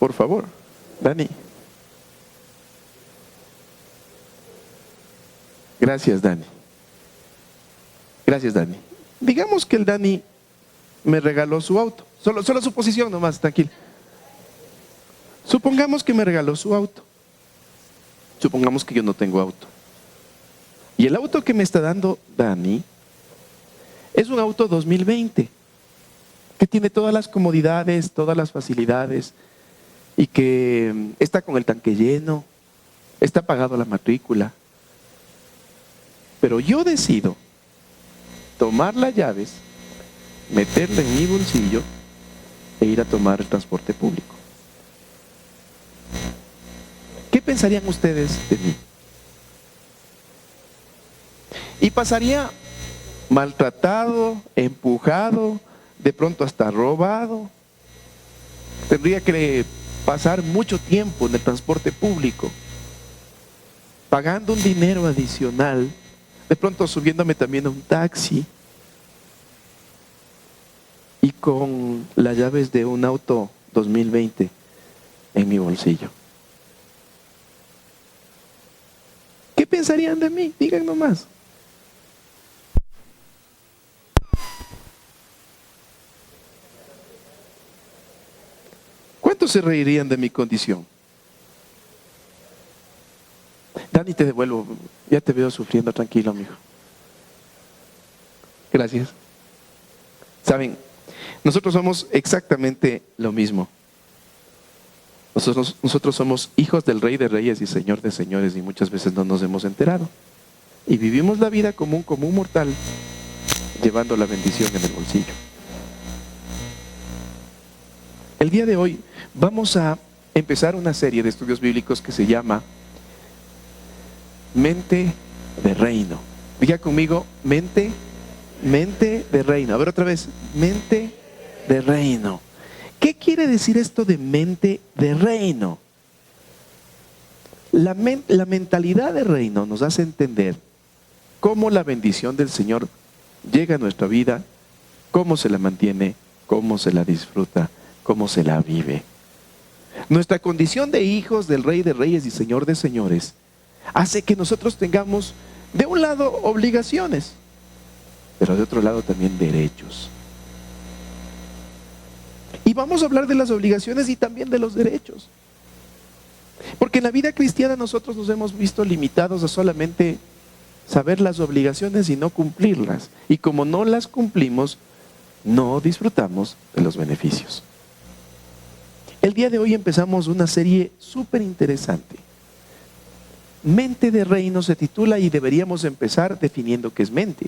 por favor. Dani. Gracias, Dani. Gracias, Dani. Digamos que el Dani me regaló su auto. Solo suposición nomás, tranquilo. Supongamos que me regaló su auto. Supongamos que yo no tengo auto. Y el auto que me está dando Dani es un auto 2020, que tiene todas las comodidades, todas las facilidades, y que está con el tanque lleno, está pagado la matrícula. Pero yo decido tomar las llaves, meterla en mi bolsillo e ir a tomar el transporte público. ¿Qué pensarían ustedes de mí? Y pasaría maltratado, empujado, de pronto hasta robado. Tendría que pasar mucho tiempo en el transporte público, pagando un dinero adicional, de pronto subiéndome también a un taxi y con las llaves de un auto 2020 en mi bolsillo. ¿Qué pensarían de mí? Digan nomás. ¿Cuántos se reirían de mi condición? Dani, te devuelvo. Ya te veo sufriendo, tranquilo, amigo. Gracias. Saben, nosotros somos exactamente lo mismo. Nosotros somos hijos del Rey de Reyes y Señor de Señores, y muchas veces no nos hemos enterado. Y vivimos la vida como un común mortal, llevando la bendición en el bolsillo. El día de hoy vamos a empezar una serie de estudios bíblicos que se llama Mente de Reino. Diga conmigo, mente de reino. A ver otra vez, mente de reino. ¿Qué quiere decir esto de mente de reino? La mentalidad de reino nos hace entender cómo la bendición del Señor llega a nuestra vida, cómo se la mantiene, cómo se la disfruta, cómo se la vive. Nuestra condición de hijos del Rey de Reyes y Señor de Señores hace que nosotros tengamos, de un lado, obligaciones, pero de otro lado también derechos. Y vamos a hablar de las obligaciones y también de los derechos. Porque en la vida cristiana nosotros nos hemos visto limitados a solamente saber las obligaciones y no cumplirlas. Y como no las cumplimos, no disfrutamos de los beneficios. El día de hoy empezamos una serie súper interesante. Mente de reino se titula, y deberíamos empezar definiendo qué es mente.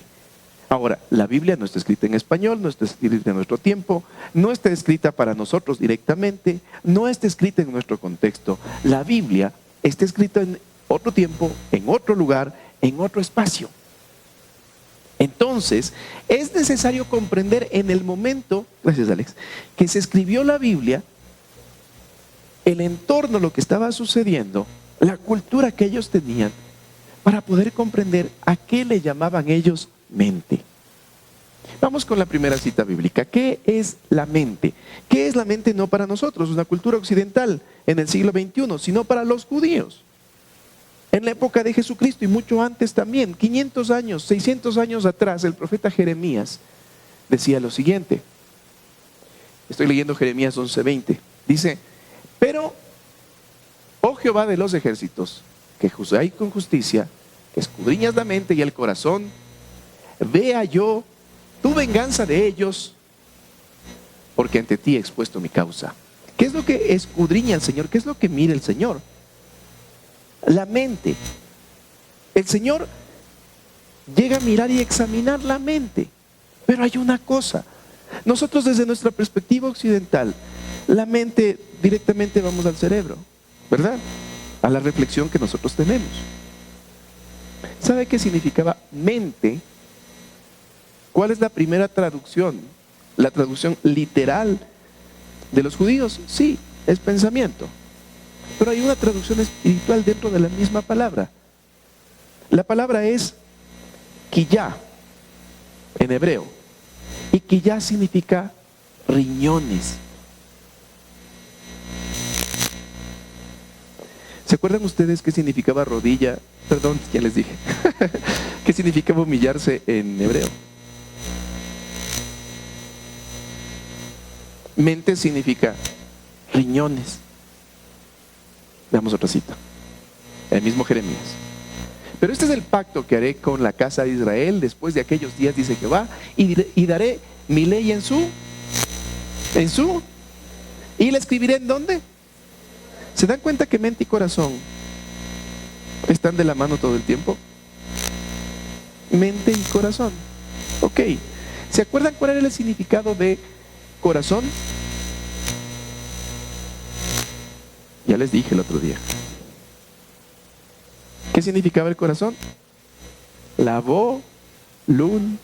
Ahora, la Biblia no está escrita en español, no está escrita en nuestro tiempo, no está escrita para nosotros directamente, no está escrita en nuestro contexto. La Biblia está escrita en otro tiempo, en otro lugar, en otro espacio. Entonces, es necesario comprender en el momento, gracias Alex, que se escribió la Biblia, el entorno, lo que estaba sucediendo, la cultura que ellos tenían, para poder comprender a qué le llamaban ellos mente. Vamos con la primera cita bíblica. ¿Qué es la mente? ¿Qué es la mente? No para nosotros, una cultura occidental en el siglo XXI, sino para los judíos. En la época de Jesucristo y mucho antes también, 500 años, 600 años atrás, el profeta Jeremías decía lo siguiente. Estoy leyendo Jeremías 11:20. Dice: pero, oh Jehová de los ejércitos, que juzgáis con justicia, que escudriñas la mente y el corazón, vea yo tu venganza de ellos, porque ante ti he expuesto mi causa. ¿Qué es lo que escudriña el Señor? ¿Qué es lo que mira el Señor? La mente. El Señor llega a mirar y examinar la mente. Pero hay una cosa. Nosotros desde nuestra perspectiva occidental, la mente directamente vamos al cerebro, ¿verdad? A la reflexión que nosotros tenemos. ¿Sabe qué significaba mente? ¿Cuál es la primera traducción? La traducción literal de los judíos, sí, es pensamiento. Pero hay una traducción espiritual dentro de la misma palabra. La palabra es quillá, en hebreo. Y quillá significa riñones. ¿Se acuerdan ustedes qué significaba rodilla? Perdón, ya les dije. ¿Qué significaba humillarse en hebreo? Mente significa riñones. Veamos otra cita. El mismo Jeremías. Pero este es el pacto que haré con la casa de Israel después de aquellos días, dice Jehová, y daré mi ley en su, y la escribiré ¿en dónde? ¿Se dan cuenta que mente y corazón están de la mano todo el tiempo? Mente y corazón. Ok. ¿Se acuerdan cuál era el significado de corazón? Ya les dije el otro día. ¿Qué significaba el corazón? La voluntad.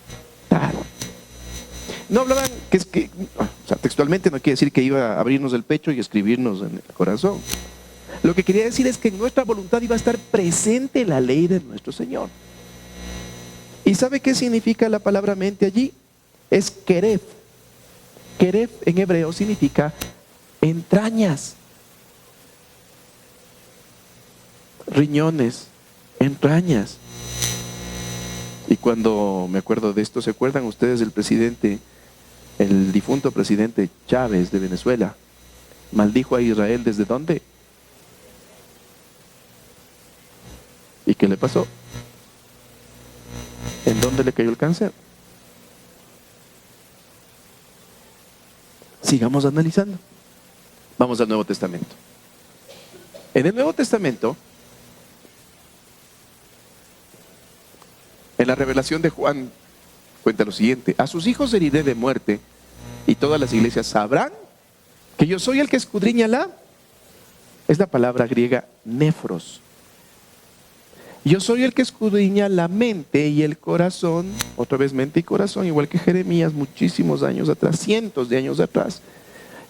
No hablaban, o sea, textualmente no quiere decir que iba a abrirnos el pecho y escribirnos en el corazón. Lo que quería decir es que en nuestra voluntad iba a estar presente la ley de nuestro Señor. ¿Y sabe qué significa la palabra mente allí? Es querer. Querer en hebreo significa entrañas, riñones, entrañas. Y cuando me acuerdo de esto, ¿se acuerdan ustedes del presidente, el difunto presidente Chávez de Venezuela? Maldijo a Israel ¿desde dónde? ¿Y qué le pasó? ¿En dónde le cayó el cáncer? Sigamos analizando. Vamos al Nuevo Testamento. En el Nuevo Testamento, en la revelación de Juan, cuenta lo siguiente: a sus hijos heriré de muerte, y todas las iglesias sabrán que yo soy el que escudriña es la palabra griega nefros. Yo soy el que escudriña la mente y el corazón, otra vez mente y corazón, igual que Jeremías muchísimos años atrás, cientos de años atrás.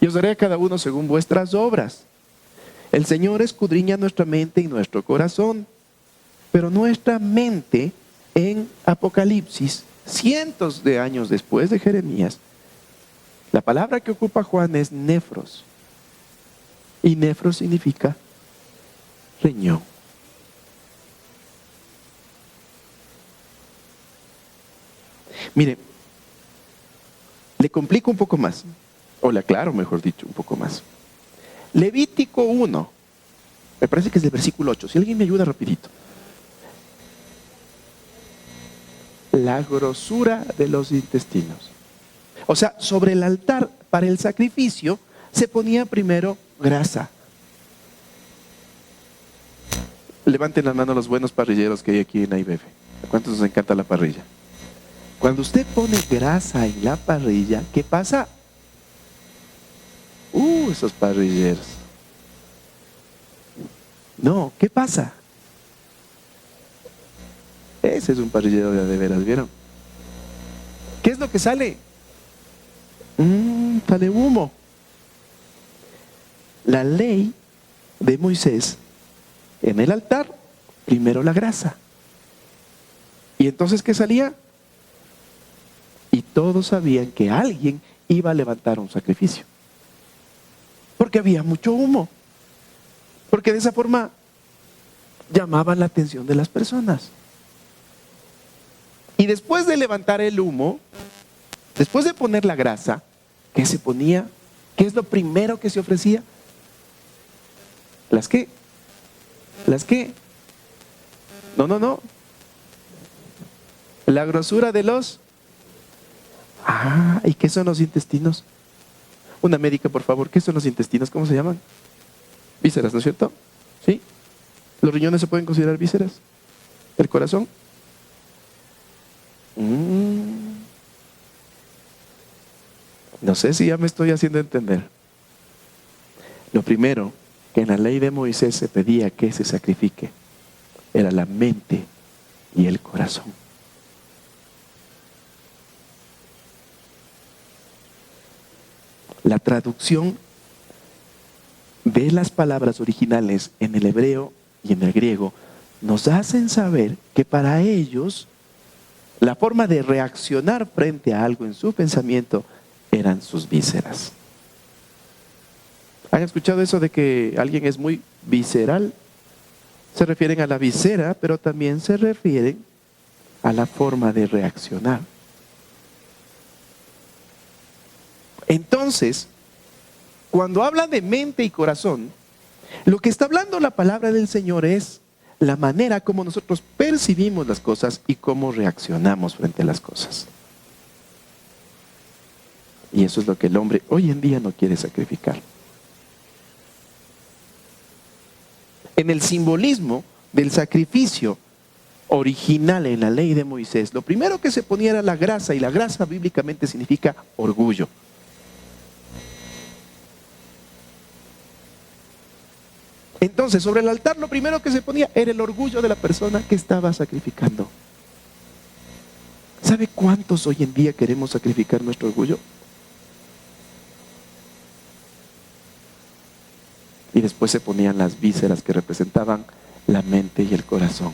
Y os daré a cada uno según vuestras obras. El Señor escudriña nuestra mente y nuestro corazón, pero nuestra mente en Apocalipsis, cientos de años después de Jeremías, la palabra que ocupa Juan es nefros. Y nefros significa riñón. Mire, le complico un poco más, o le aclaro, mejor dicho, un poco más. Levítico 1, me parece que es del versículo 8, si alguien me ayuda rapidito. La grosura de los intestinos. O sea, sobre el altar para el sacrificio se ponía primero grasa. Levanten la mano los buenos parrilleros que hay aquí en AIBF. ¿A cuántos nos encanta la parrilla? Cuando usted pone grasa en la parrilla, ¿qué pasa? Esos parrilleros. No, ¿qué pasa? Ese es un parrillero de veras, ¿vieron? ¿Qué es lo que sale? Sale humo. La ley de Moisés, en el altar, primero la grasa. ¿Y entonces qué salía? Y todos sabían que alguien iba a levantar un sacrificio. Porque había mucho humo. Porque de esa forma llamaban la atención de las personas. Y después de levantar el humo, después de poner la grasa, ¿qué se ponía? ¿Qué es lo primero que se ofrecía? ¿Las qué? ¿Las qué? No. La grosura de los... ¿y qué son los intestinos? Una médica, por favor, ¿qué son los intestinos? ¿Cómo se llaman? Vísceras, ¿no es cierto? ¿Sí? ¿Los riñones se pueden considerar vísceras? ¿El corazón? No sé si ya me estoy haciendo entender. Lo primero que en la ley de Moisés se pedía que se sacrifique era la mente y el corazón. La traducción de las palabras originales en el hebreo y en el griego nos hacen saber que para ellos la forma de reaccionar frente a algo en su pensamiento eran sus vísceras. ¿Han escuchado eso de que alguien es muy visceral? se refieren a la visera, pero también se refieren a la forma de reaccionar. Entonces, cuando habla de mente y corazón, lo que está hablando la palabra del Señor es la manera como nosotros percibimos las cosas y cómo reaccionamos frente a las cosas. Y eso es lo que el hombre hoy en día no quiere sacrificar. En el simbolismo del sacrificio original en la ley de Moisés, lo primero que se ponía era la grasa, y la grasa bíblicamente significa orgullo. Entonces, sobre el altar lo primero que se ponía era el orgullo de la persona que estaba sacrificando. ¿Sabe cuántos hoy en día queremos sacrificar nuestro orgullo? Y después se ponían las vísceras que representaban la mente y el corazón.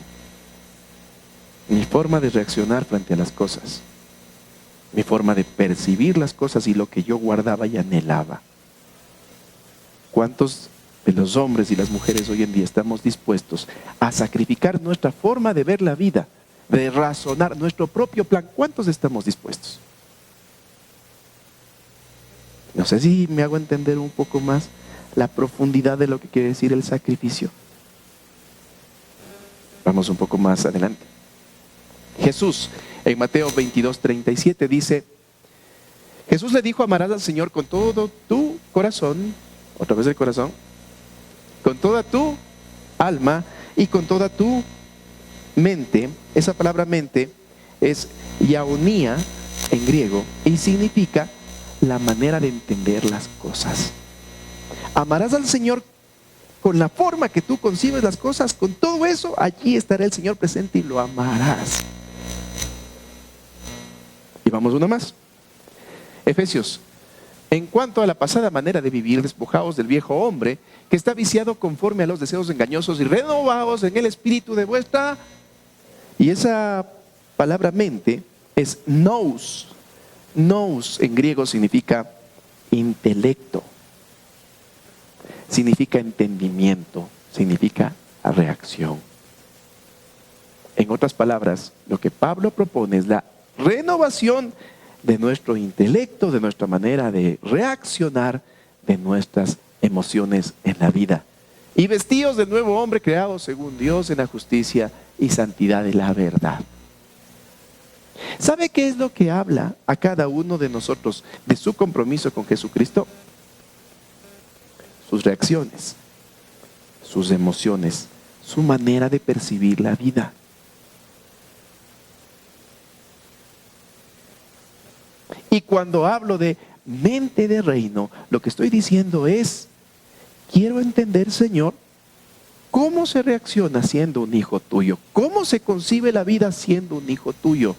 Mi forma de reaccionar frente a las cosas, mi forma de percibir las cosas y lo que yo guardaba y anhelaba. ¿Cuántos de los hombres y las mujeres hoy en día estamos dispuestos a sacrificar nuestra forma de ver la vida, de razonar nuestro propio plan? ¿Cuántos estamos dispuestos? No sé si me hago entender un poco más la profundidad de lo que quiere decir el sacrificio. Vamos un poco más adelante. Jesús, en Mateo 22:37 dice, Jesús le dijo: amarás al Señor con todo tu corazón, otra vez el corazón, con toda tu alma y con toda tu mente. Esa palabra mente es iaonía en griego y significa la manera de entender las cosas. Amarás al Señor con la forma que tú concibes las cosas, con todo eso, allí estará el Señor presente y lo amarás. Y vamos uno más. Efesios. En cuanto a la pasada manera de vivir, despojaos del viejo hombre, que está viciado conforme a los deseos engañosos, y renovaos en el espíritu de vuestra... Y esa palabra mente es nous. Nous en griego significa intelecto, significa entendimiento, significa reacción. En otras palabras, lo que Pablo propone es la renovación de nuestro intelecto, de nuestra manera de reaccionar, de nuestras emociones en la vida. Y vestidos del nuevo hombre creado según Dios en la justicia y santidad de la verdad. ¿Sabe qué es lo que habla a cada uno de nosotros de su compromiso con Jesucristo? Sus reacciones, sus emociones, su manera de percibir la vida. Y cuando hablo de mente de reino, lo que estoy diciendo es, quiero entender, Señor, cómo se reacciona siendo un hijo tuyo, cómo se concibe la vida siendo un hijo tuyo,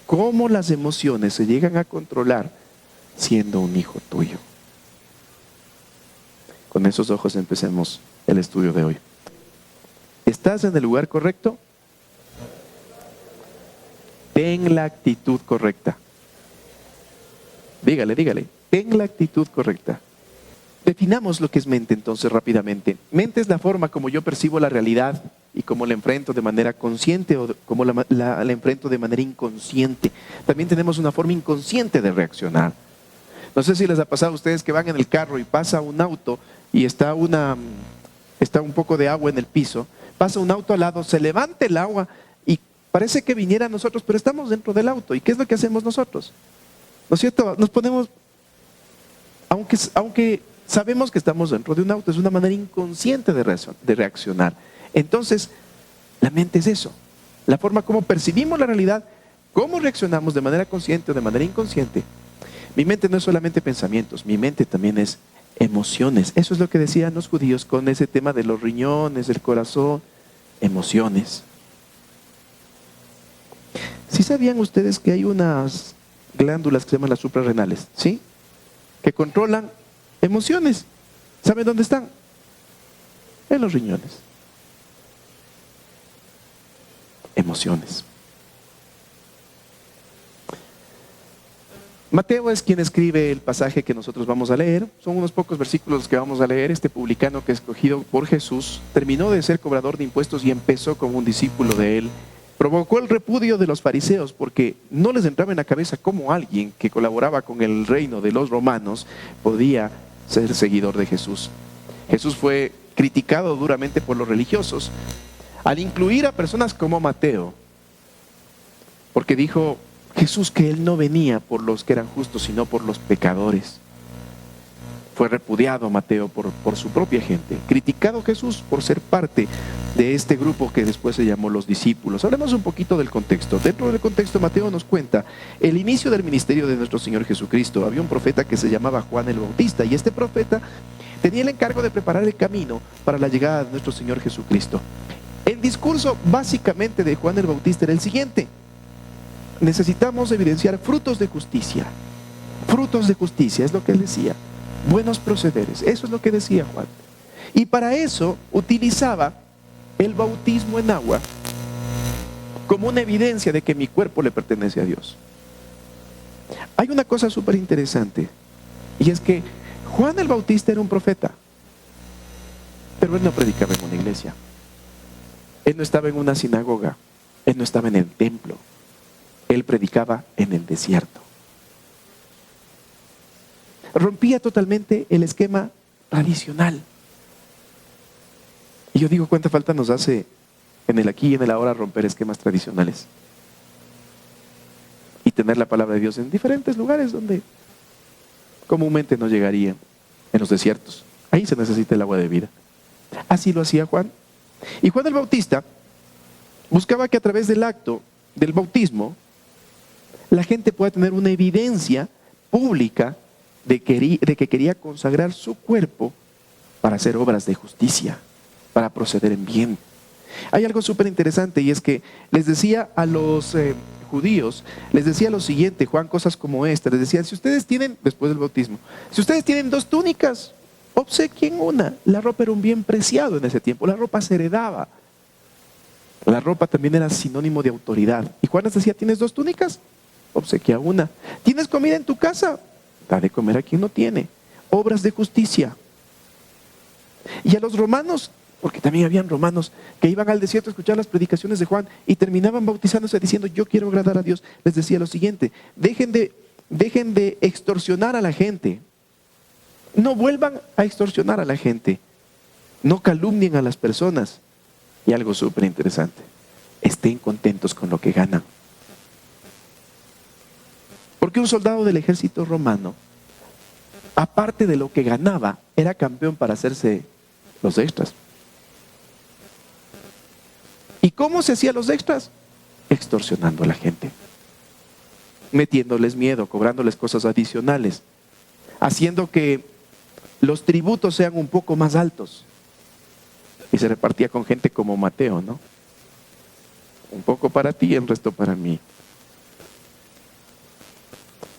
cómo las emociones se llegan a controlar siendo un hijo tuyo. Con esos ojos empecemos el estudio de hoy. ¿Estás en el lugar correcto? Ten la actitud correcta. Dígale, ten la actitud correcta. Definamos lo que es mente entonces rápidamente. Mente es la forma como yo percibo la realidad y cómo la enfrento de manera consciente o cómo la enfrento de manera inconsciente. También tenemos una forma inconsciente de reaccionar. No sé si les ha pasado a ustedes que van en el carro y pasa un auto y está un poco de agua en el piso, pasa un auto al lado, se levanta el agua y parece que viniera a nosotros, pero estamos dentro del auto. ¿Y qué es lo que hacemos nosotros? ¿No es cierto? Nos ponemos, aunque sabemos que estamos dentro de un auto, es una manera inconsciente de reaccionar. Entonces, la mente es eso, la forma como percibimos la realidad, cómo reaccionamos de manera consciente o de manera inconsciente. Mi mente no es solamente pensamientos, mi mente también es emociones. Eso es lo que decían los judíos con ese tema de los riñones, el corazón, emociones. ¿Sí sabían ustedes que hay unas glándulas que se llaman las suprarrenales? ¿Sí? Que controlan emociones. ¿Saben dónde están? En los riñones. Emociones. Mateo es quien escribe el pasaje que nosotros vamos a leer. Son unos pocos versículos los que vamos a leer. Este publicano que escogido por Jesús terminó de ser cobrador de impuestos y empezó como un discípulo de él. Provocó el repudio de los fariseos porque no les entraba en la cabeza cómo alguien que colaboraba con el reino de los romanos podía ser seguidor de Jesús. Jesús fue criticado duramente por los religiosos al incluir a personas como Mateo, porque dijo Jesús que él no venía por los que eran justos, sino por los pecadores. Fue repudiado Mateo por su propia gente, criticado Jesús por ser parte de este grupo que después se llamó los discípulos. Hablemos un poquito del contexto. Dentro del contexto, Mateo nos cuenta el inicio del ministerio de nuestro Señor Jesucristo. Había un profeta que se llamaba Juan el Bautista, y este profeta tenía el encargo de preparar el camino para la llegada de nuestro Señor Jesucristo. El discurso básicamente de Juan el Bautista era el siguiente: necesitamos evidenciar frutos de justicia. Frutos de justicia, es lo que él decía. Buenos procederes, eso es lo que decía Juan. Y para eso utilizaba el bautismo en agua como una evidencia de que mi cuerpo le pertenece a Dios. Hay una cosa súper interesante, y es que Juan el Bautista era un profeta, pero él no predicaba en una iglesia. Él no estaba en una sinagoga, él no estaba en el templo. Él predicaba en el desierto. Rompía totalmente el esquema tradicional. Y yo digo, ¿cuánta falta nos hace en el aquí y en el ahora romper esquemas tradicionales? Y tener la palabra de Dios en diferentes lugares donde comúnmente no llegaría, en los desiertos. Ahí se necesita el agua de vida. Así lo hacía Juan. Y Juan el Bautista buscaba que a través del acto del bautismo la gente pueda tener una evidencia pública de que quería consagrar su cuerpo para hacer obras de justicia, para proceder en bien. Hay algo súper interesante, y es que les decía a los judíos, les decía lo siguiente, Juan, cosas como esta, les decía, si ustedes tienen, después del bautismo, si ustedes tienen 2 túnicas, obsequien una. La ropa era un bien preciado en ese tiempo, la ropa se heredaba. La ropa también era sinónimo de autoridad. Y Juan les decía, ¿tienes 2 túnicas? Obsequia una. ¿Tienes comida en tu casa? Da de comer a quien no tiene. Obras de justicia. Y a los romanos, porque también habían romanos que iban al desierto a escuchar las predicaciones de Juan y terminaban bautizándose diciendo, yo quiero agradar a Dios, les decía lo siguiente: dejen de extorsionar a la gente. No vuelvan a extorsionar a la gente. No calumnien a las personas. Y algo súper interesante: estén contentos con lo que ganan. Porque un soldado del ejército romano, aparte de lo que ganaba, era campeón para hacerse los extras. ¿Y cómo se hacía los extras? Extorsionando a la gente, metiéndoles miedo, cobrándoles cosas adicionales, haciendo que los tributos sean un poco más altos. Y se repartía con gente como Mateo, ¿no? Un poco para ti y el resto para mí.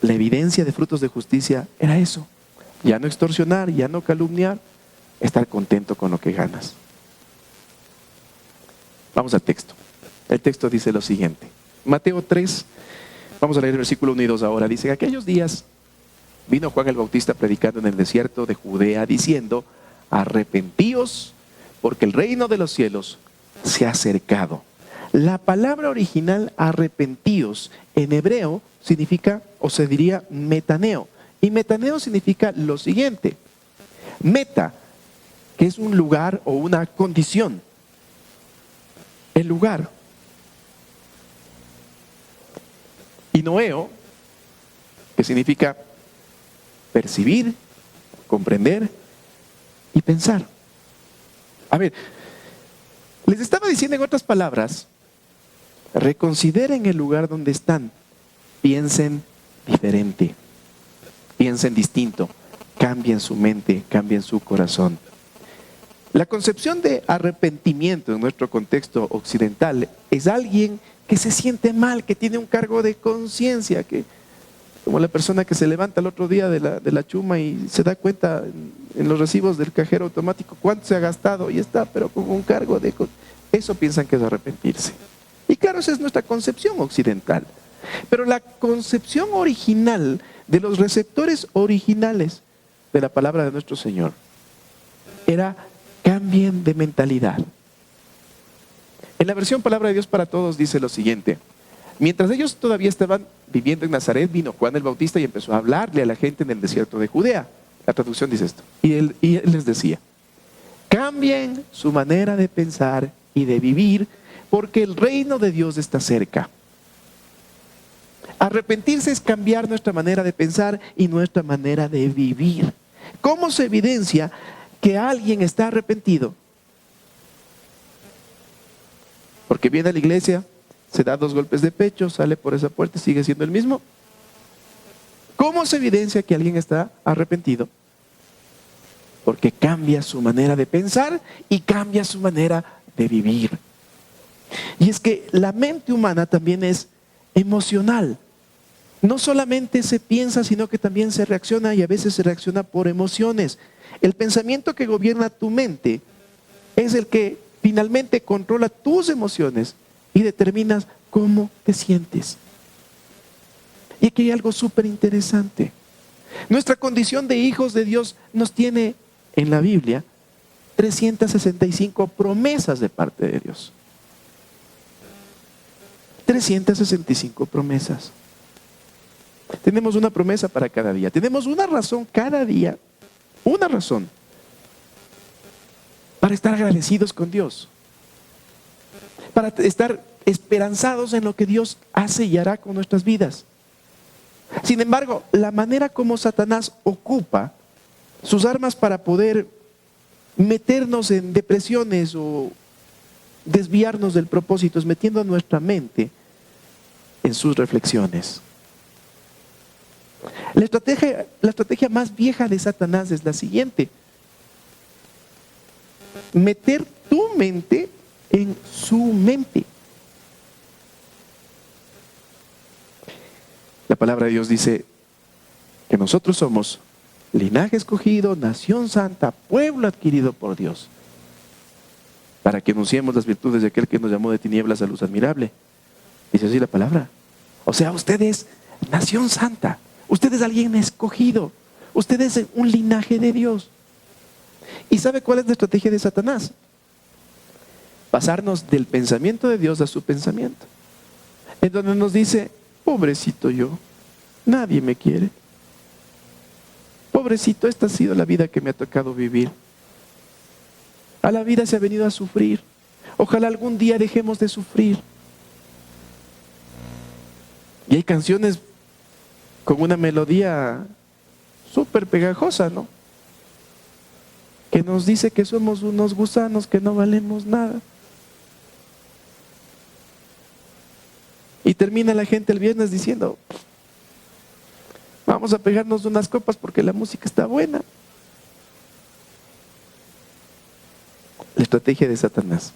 La evidencia de frutos de justicia era eso: ya no extorsionar, ya no calumniar, estar contento con lo que ganas. Vamos al texto. El texto dice lo siguiente. Mateo 3, vamos a leer el versículo 1 y 2 ahora. Dice: en aquellos días vino Juan el Bautista predicando en el desierto de Judea, diciendo: arrepentíos, porque el reino de los cielos se ha acercado. La palabra original arrepentíos en hebreo significa, o se diría, metaneo. Y metaneo significa lo siguiente: meta, que es un lugar o una condición. El lugar. Y noeo, que significa percibir, comprender y pensar. A ver, les estaba diciendo en otras palabras, reconsideren el lugar donde están, piensen diferente, piensen distinto, cambien su mente, cambien su corazón. La concepción de arrepentimiento en nuestro contexto occidental es alguien que se siente mal, que tiene un cargo de conciencia, que como la persona que se levanta el otro día de la chuma y se da cuenta en los recibos del cajero automático cuánto se ha gastado y está, pero con un cargo de... Eso piensan que es arrepentirse. Y claro, esa es nuestra concepción occidental. Pero la concepción original de los receptores originales de la palabra de nuestro Señor era: cambien de mentalidad. En la versión Palabra de Dios para Todos dice lo siguiente: mientras ellos todavía estaban viviendo en Nazaret, vino Juan el Bautista y empezó a hablarle a la gente en el desierto de Judea. La traducción dice esto. Y él les decía: cambien su manera de pensar y de vivir, porque el reino de Dios está cerca. Arrepentirse es cambiar nuestra manera de pensar y nuestra manera de vivir. ¿Cómo se evidencia que alguien está arrepentido? Porque viene a la iglesia, se da 2 golpes de pecho, sale por esa puerta y sigue siendo el mismo. ¿Cómo se evidencia que alguien está arrepentido? Porque cambia su manera de pensar y cambia su manera de vivir. Y es que la mente humana también es emocional. No solamente se piensa, sino que también se reacciona, y a veces se reacciona por emociones. El pensamiento que gobierna tu mente es el que finalmente controla tus emociones y determinas cómo te sientes. Y aquí hay algo súper interesante. Nuestra condición de hijos de Dios nos tiene en la Biblia 365 promesas de parte de Dios. 365 promesas. Tenemos una promesa para cada día. Tenemos una razón cada día. Una razón para estar agradecidos con Dios. Para estar esperanzados en lo que Dios hace y hará con nuestras vidas. Sin embargo, la manera como Satanás ocupa sus armas para poder meternos en depresiones o desviarnos del propósito es metiendo a nuestra mente en sus reflexiones. La estrategia más vieja de Satanás es la siguiente: meter tu mente en su mente. La palabra de Dios dice que nosotros somos linaje escogido, nación santa, pueblo adquirido por Dios, para que anunciemos las virtudes de aquel que nos llamó de tinieblas a luz admirable. Dice así la palabra. O sea, usted es nación santa. Usted es alguien escogido. Usted es un linaje de Dios. ¿Y sabe cuál es la estrategia de Satanás? Pasarnos del pensamiento de Dios a su pensamiento. En donde nos dice: pobrecito yo, nadie me quiere. Pobrecito, esta ha sido la vida que me ha tocado vivir. A la vida se ha venido a sufrir. Ojalá algún día dejemos de sufrir. Y hay canciones con una melodía súper pegajosa, ¿no? Que nos dice que somos unos gusanos, que no valemos nada. Y termina la gente el viernes diciendo: vamos a pegarnos unas copas porque la música está buena. La estrategia de Satanás: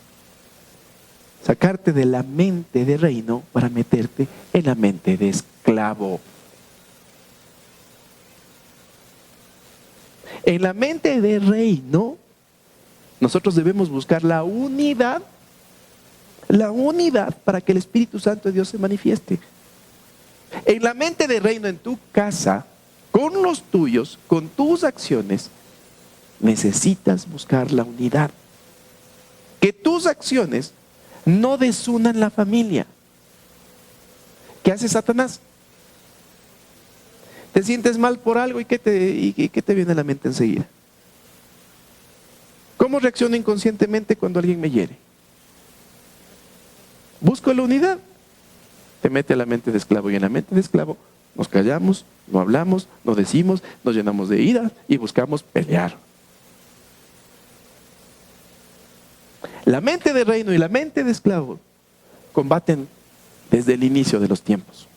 sacarte de la mente de reino para meterte en la mente de esclavo. En la mente de reino, nosotros debemos buscar la unidad para que el Espíritu Santo de Dios se manifieste. En la mente de reino, en tu casa, con los tuyos, con tus acciones, necesitas buscar la unidad. Que tus acciones no desunan la familia. ¿Qué hace Satanás? Te sientes mal por algo y ¿qué te viene a la mente enseguida? ¿Cómo reacciono inconscientemente cuando alguien me hiere? Busco la unidad. Te mete a la mente de esclavo, y en la mente de esclavo nos callamos, no hablamos, no decimos, nos llenamos de ira y buscamos pelear. La mente de reino y la mente de esclavo combaten desde el inicio de los tiempos.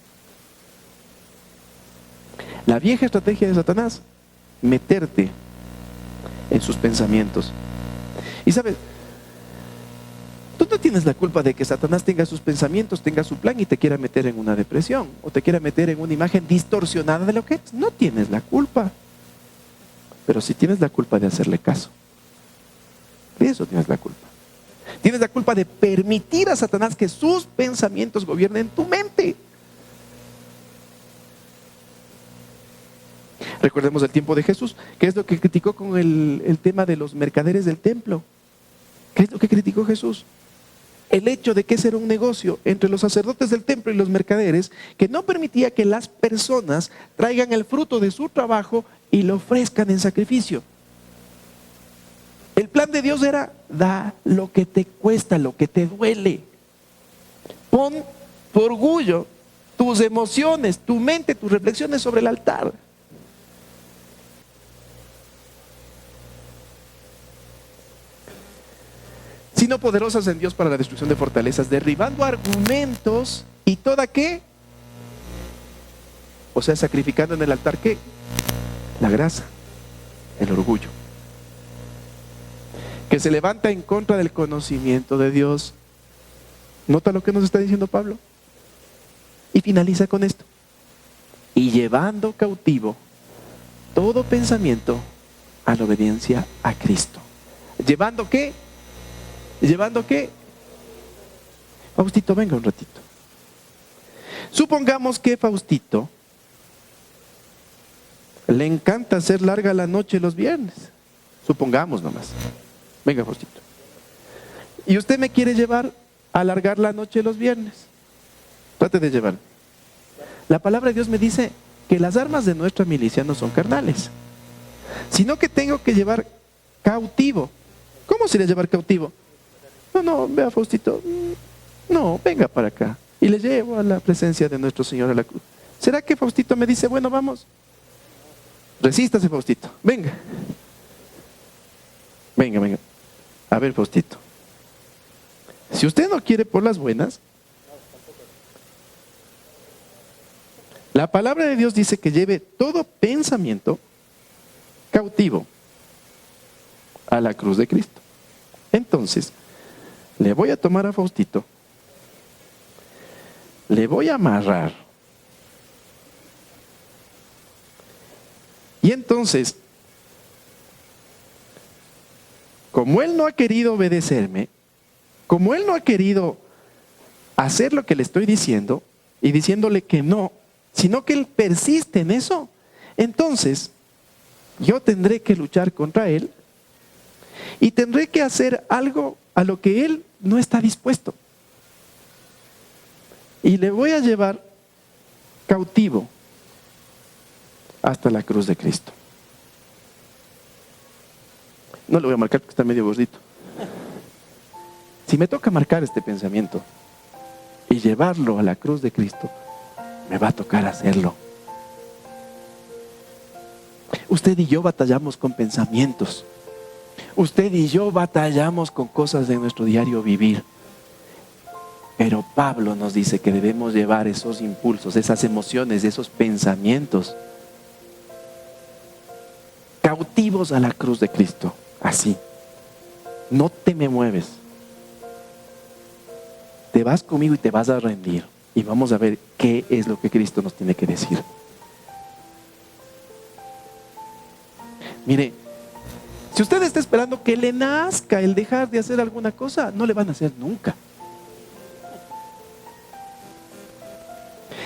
La vieja estrategia de Satanás: meterte en sus pensamientos. Y sabes, tú no tienes la culpa de que Satanás tenga sus pensamientos, tenga su plan y te quiera meter en una depresión o te quiera meter en una imagen distorsionada de lo que es. No tienes la culpa. Pero sí tienes la culpa de hacerle caso. De eso tienes la culpa. Tienes la culpa de permitir a Satanás que sus pensamientos gobiernen tu mente. Recordemos el tiempo de Jesús. ¿Qué es lo que criticó con el tema de los mercaderes del templo? ¿Qué es lo que criticó Jesús? El hecho de que ese era un negocio entre los sacerdotes del templo y los mercaderes que no permitía que las personas traigan el fruto de su trabajo y lo ofrezcan en sacrificio. El plan de Dios era: da lo que te cuesta, lo que te duele. Pon tu orgullo, tus emociones, tu mente, tus reflexiones sobre el altar. Sino poderosas en Dios para la destrucción de fortalezas, derribando argumentos y toda ¿qué? O sea, sacrificando en el altar ¿qué? La grasa, el orgullo, que se levanta en contra del conocimiento de Dios. ¿Nota lo que nos está diciendo Pablo? Y finaliza con esto: y llevando cautivo todo pensamiento a la obediencia a Cristo. ¿Llevando qué? ¿Llevando qué? Faustito, venga un ratito. Supongamos que Faustito le encanta hacer larga la noche los viernes. Supongamos nomás. Venga, Faustito. Y usted me quiere llevar a alargar la noche los viernes. Trate de llevarme. La palabra de Dios me dice que las armas de nuestra milicia no son carnales, sino que tengo que llevar cautivo. ¿Cómo sería llevar cautivo? No, vea, Faustito, no, venga para acá. Y le llevo a la presencia de nuestro Señor a la cruz. ¿Será que Faustito me dice, bueno, vamos? Resístase, Faustito, venga. Venga. A ver, Faustito, si usted no quiere por las buenas, la palabra de Dios dice que lleve todo pensamiento cautivo a la cruz de Cristo. Entonces, le voy a tomar a Faustito, le voy a amarrar, y entonces, como él no ha querido obedecerme, como él no ha querido hacer lo que le estoy diciendo y diciéndole que no, sino que él persiste en eso, entonces yo tendré que luchar contra él y tendré que hacer algo a lo que él no está dispuesto. Y le voy a llevar cautivo hasta la cruz de Cristo. No le voy a marcar porque está medio gordito. Si me toca marcar este pensamiento y llevarlo a la cruz de Cristo, me va a tocar hacerlo. Usted y yo batallamos con pensamientos. Usted y yo batallamos con cosas de nuestro diario vivir. Pero Pablo nos dice que debemos llevar esos impulsos, esas emociones, esos pensamientos cautivos a la cruz de Cristo. Así. No te me mueves. Te vas conmigo y te vas a rendir. Y vamos a ver qué es lo que Cristo nos tiene que decir. Mire, si usted está esperando que le nazca el dejar de hacer alguna cosa, no le van a hacer nunca.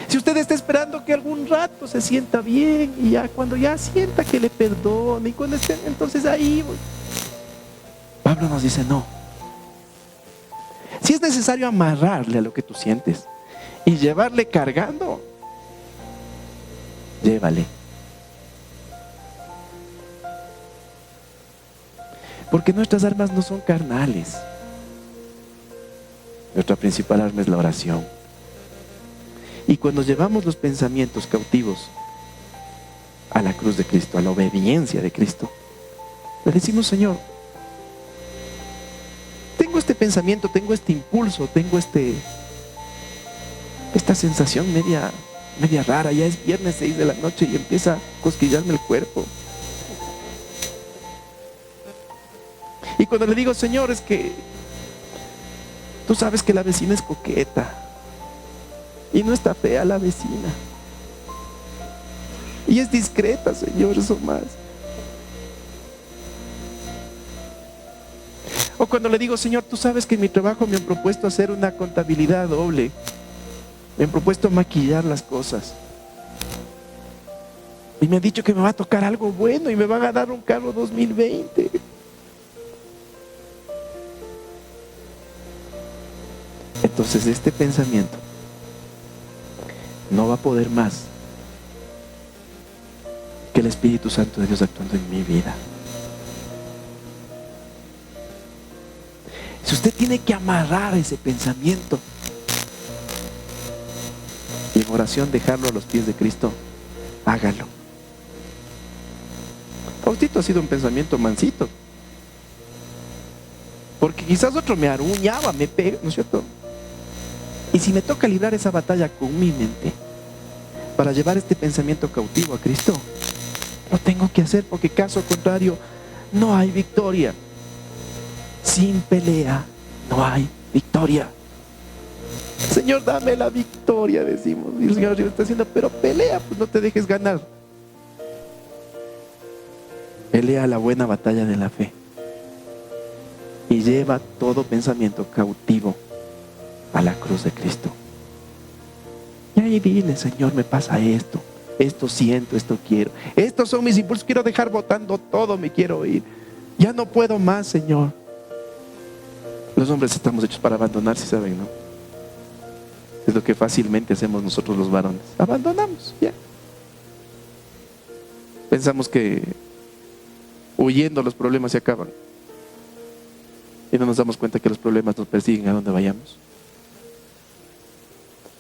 Si usted está esperando que algún rato se sienta bien y ya cuando ya sienta que le perdone y cuando esté, entonces ahí Pablo nos dice no. Si es necesario amarrarle a lo que tú sientes y llevarle cargando, llévale. Porque nuestras armas no son carnales. Nuestra principal arma es la oración. Y cuando llevamos los pensamientos cautivos a la cruz de Cristo, a la obediencia de Cristo, le decimos, Señor, tengo este pensamiento, tengo este impulso, tengo esta sensación media rara, ya es viernes 6 de la noche y empieza a cosquillarme el cuerpo. Y cuando le digo, Señor, es que tú sabes que la vecina es coqueta y no está fea la vecina y es discreta, Señor, eso más. O cuando le digo, Señor, tú sabes que en mi trabajo me han propuesto hacer una contabilidad doble, me han propuesto maquillar las cosas Y me han dicho que me va a tocar algo bueno y me van a dar un carro 2020. Entonces este pensamiento no va a poder más que el Espíritu Santo de Dios actuando en mi vida. Si usted tiene que amarrar ese pensamiento y en oración dejarlo a los pies de Cristo, hágalo. Faustito ha sido un pensamiento mansito, porque quizás otro me aruñaba, me pega, ¿no es cierto? Y si me toca librar esa batalla con mi mente para llevar este pensamiento cautivo a Cristo, lo tengo que hacer, porque caso contrario no hay victoria. Sin pelea no hay victoria. Señor, dame la victoria, decimos. Y el Señor está diciendo, pero pelea, pues no te dejes ganar. Pelea la buena batalla de la fe y lleva todo pensamiento cautivo a la cruz de Cristo. Y ahí dile, Señor, me pasa esto, esto siento, esto quiero, estos son mis impulsos, quiero dejar botando todo, me quiero ir, ya no puedo más, Señor. Los hombres estamos hechos para abandonar, si saben, ¿no? Es lo que fácilmente hacemos nosotros los varones, abandonamos, ya. Pensamos que huyendo los problemas se acaban y no nos damos cuenta que los problemas nos persiguen a donde vayamos.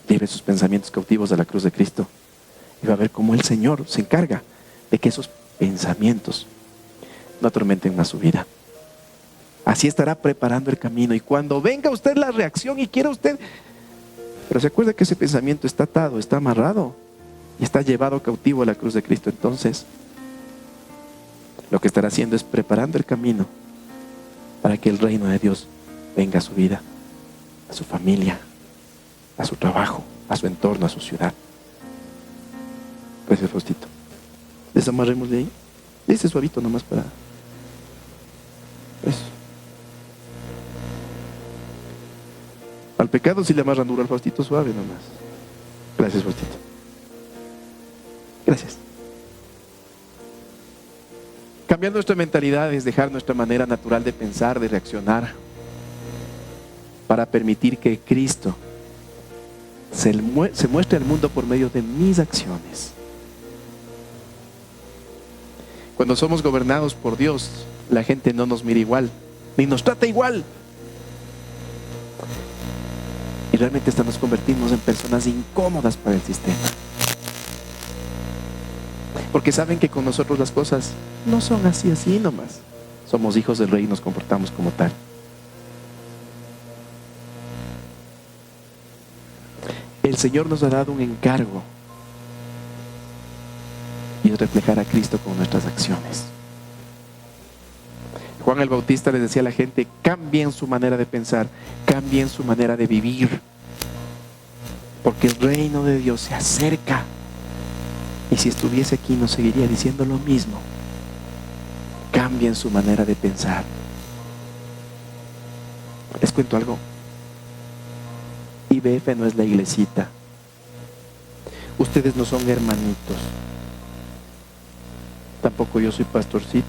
Lleve sus pensamientos cautivos a la cruz de Cristo y va a ver cómo el Señor se encarga de que esos pensamientos no atormenten más su vida. Así estará preparando el camino, y cuando venga usted la reacción y quiera usted, pero se acuerda que ese pensamiento está atado, está amarrado y está llevado cautivo a la cruz de Cristo, entonces lo que estará haciendo es preparando el camino para que el reino de Dios venga a su vida, a su familia, a su trabajo, a su entorno, a su ciudad. Gracias, Faustito. Desamarremos de ahí. Ese suavito nomás para eso. Al pecado sí le amarran duro, al Faustito suave nomás. Gracias, Faustito. Gracias. Cambiar nuestra mentalidad es dejar nuestra manera natural de pensar, de reaccionar, para permitir que Cristo se muestre al mundo por medio de mis acciones. Cuando somos gobernados por Dios, la gente no nos mira igual, ni nos trata igual. Y realmente hasta nos convertimos en personas incómodas para el sistema. Porque saben que con nosotros las cosas no son así nomás. Somos hijos del Rey y nos comportamos como tal. El Señor nos ha dado un encargo, y es reflejar a Cristo con nuestras acciones. Juan el Bautista les decía a la gente: cambien su manera de pensar, cambien su manera de vivir, porque el reino de Dios se acerca. Y si estuviese aquí nos seguiría diciendo lo mismo. Cambien su manera de pensar. Les cuento algo. IBF no es la iglesita. Ustedes no son hermanitos. Tampoco yo soy pastorcito.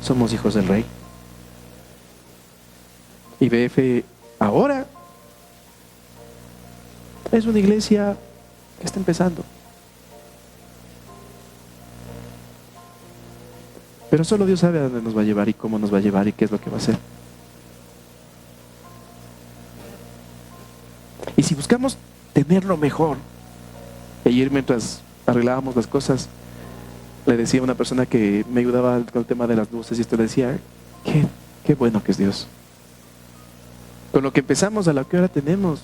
Somos hijos del Rey. IBF ahora es una iglesia que está empezando. Pero solo Dios sabe a dónde nos va a llevar y cómo nos va a llevar y qué es lo que va a hacer. Y si buscamos tener lo mejor, ayer mientras arreglábamos las cosas, le decía a una persona que me ayudaba con el tema de las luces, y esto le decía: qué bueno que es Dios. Con lo que empezamos a lo que ahora tenemos,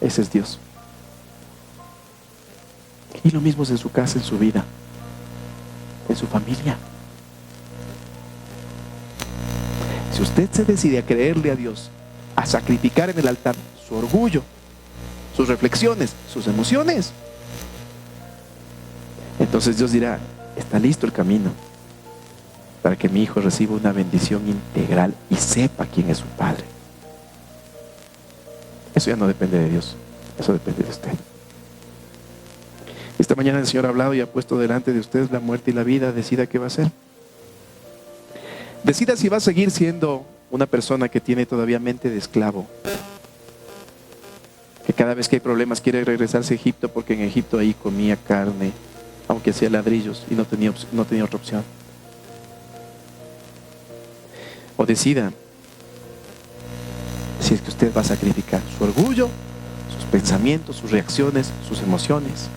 ese es Dios. Y lo mismo es en su casa, en su vida, en su familia. Si usted se decide a creerle a Dios, a sacrificar en el altar su orgullo, sus reflexiones, sus emociones, entonces Dios dirá: está listo el camino para que mi hijo reciba una bendición integral y sepa quién es su padre. Eso ya no depende de Dios, Eso depende de usted. Esta mañana el Señor ha hablado y ha puesto delante de ustedes la muerte y la vida. Decida qué va a hacer. Decida si va a seguir siendo una persona que tiene todavía mente de esclavo, que cada vez que hay problemas quiere regresarse a Egipto porque en Egipto ahí comía carne, aunque hacía ladrillos, y no tenía otra opción. O decida si es que usted va a sacrificar su orgullo, sus pensamientos, sus reacciones, sus emociones,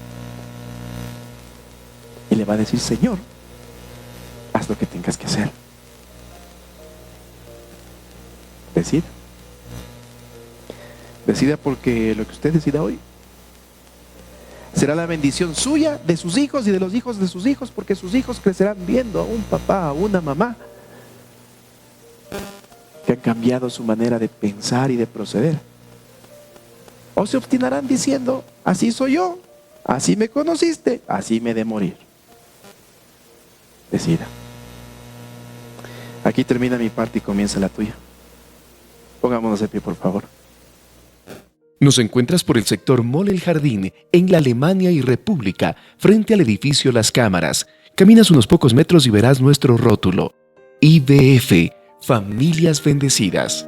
y le va a decir: Señor, haz lo que tengas que hacer. Decida. Decida, porque lo que usted decida hoy será la bendición suya, de sus hijos y de los hijos de sus hijos, porque sus hijos crecerán viendo a un papá, a una mamá que han cambiado su manera de pensar y de proceder. O se obstinarán diciendo: así soy yo, así me conociste, así me he de morir. Decida. Aquí termina mi parte y comienza la tuya. Pongámonos de pie, por favor. Nos encuentras por el sector Mall El Jardín, en la Alemania y República, frente al edificio Las Cámaras. Caminas unos pocos metros y verás nuestro rótulo. IBF, Familias Bendecidas.